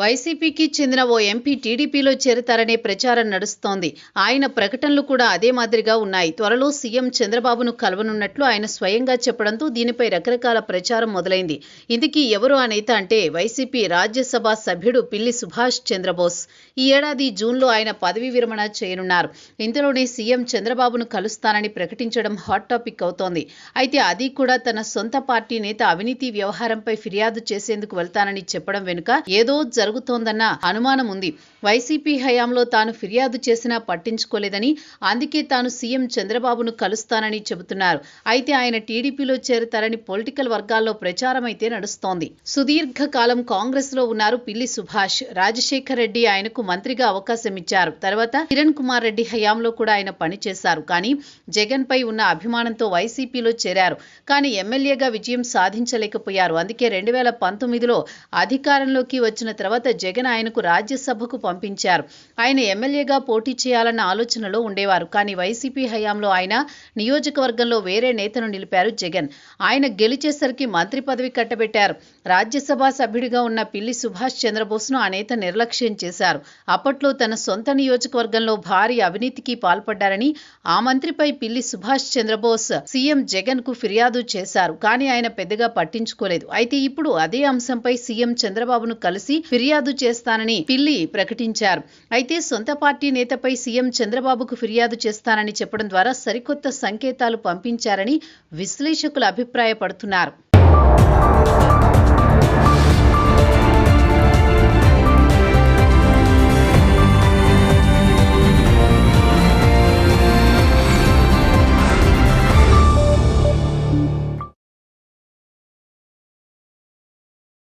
వైసీపీకి చెందిన ఓ ఎంపీ టీడీపీలో చేరతారనే ప్రచారం నడుస్తోంది. ఆయన ప్రకటనలు కూడా అదే మాదిరిగా ఉన్నాయి. త్వరలో సీఎం చంద్రబాబును కలవనున్నట్లు ఆయన స్వయంగా చెప్పడంతో దీనిపై రకరకాల ప్రచారం మొదలైంది. ఇందుకీ ఎవరు ఆ నేత అంటే వైసీపీ రాజ్యసభ సభ్యుడు పిల్లి సుభాష్ చంద్రబోస్. ఈ ఏడాది జూన్లో ఆయన పదవీ విరమణ చేయనున్నారు. ఇంతలోనే సీఎం చంద్రబాబును కలుస్తానని ప్రకటించడం హాట్ టాపిక్ అవుతోంది. అయితే అది కూడా తన సొంత పార్టీ నేత అవినీతి వ్యవహారంపై ఫిర్యాదు చేసేందుకు వెళ్తానని చెప్పడం వెనుక ఏదో జరుగుతోందన్న అనుమానం ఉంది. వైసీపీ హయాంలో తాను ఫిర్యాదు చేసినా పట్టించుకోలేదని, అందుకే తాను సీఎం చంద్రబాబును కలుస్తానని చెబుతున్నారు. అయితే ఆయన టీడీపీలో చేరతారని పొలిటికల్ వర్గాల్లో ప్రచారం అయితే నడుస్తోంది. సుదీర్ఘ కాలం కాంగ్రెస్ లో ఉన్నారు పిల్లి సుభాష్. రాజశేఖర్ రెడ్డి ఆయనకు మంత్రిగా అవకాశం ఇచ్చారు. తర్వాత కిరణ్ కుమార్ రెడ్డి హయాంలో కూడా ఆయన పనిచేశారు. కానీ జగన్ పై ఉన్న అభిమానంతో వైసీపీలో చేరారు. కానీ ఎమ్మెల్యేగా విజయం సాధించలేకపోయారు. అందుకే 2019లో అధికారంలోకి వచ్చిన తర్వాత జగన్ ఆయనకు రాజ్యసభకు పంపించారు. ఆయన ఎమ్మెల్యేగా పోటీ చేయాలన్న ఆలోచనలో ఉండేవారు. కానీ వైసీపీ హయాంలో ఆయన నియోజకవర్గంలో వేరే నేతను నిలిపారు జగన్. ఆయన గెలిచేసరికి మంత్రి పదవి కట్టబెట్టారు. రాజ్యసభ సభ్యుడిగా ఉన్న పిల్లి సుభాష్ చంద్రబోస్ను ఆ నేత నిర్లక్ష్యం చేశారు. అప్పట్లో తన సొంత నియోజకవర్గంలో భారీ అవినీతికి పాల్పడ్డారని ఆ మంత్రిపై పిల్లి సుభాష్ చంద్రబోస్ సీఎం జగన్ కు ఫిర్యాదు చేశారు. కానీ ఆయన పెద్దగా పట్టించుకోలేదు. అయితే ఇప్పుడు అదే అంశంపై సీఎం చంద్రబాబును కలిసి ఫిర్యాదు చేస్తానని పిల్లి ప్రకటించారు. అయితే సొంత పార్టీ నేతపై సీఎం చంద్రబాబుకు ఫిర్యాదు చేస్తానని చెప్పడం ద్వారా సరికొత్త సంకేతాలు పంపించారని విశ్లేషకులు అభిప్రాయపడుతున్నారు.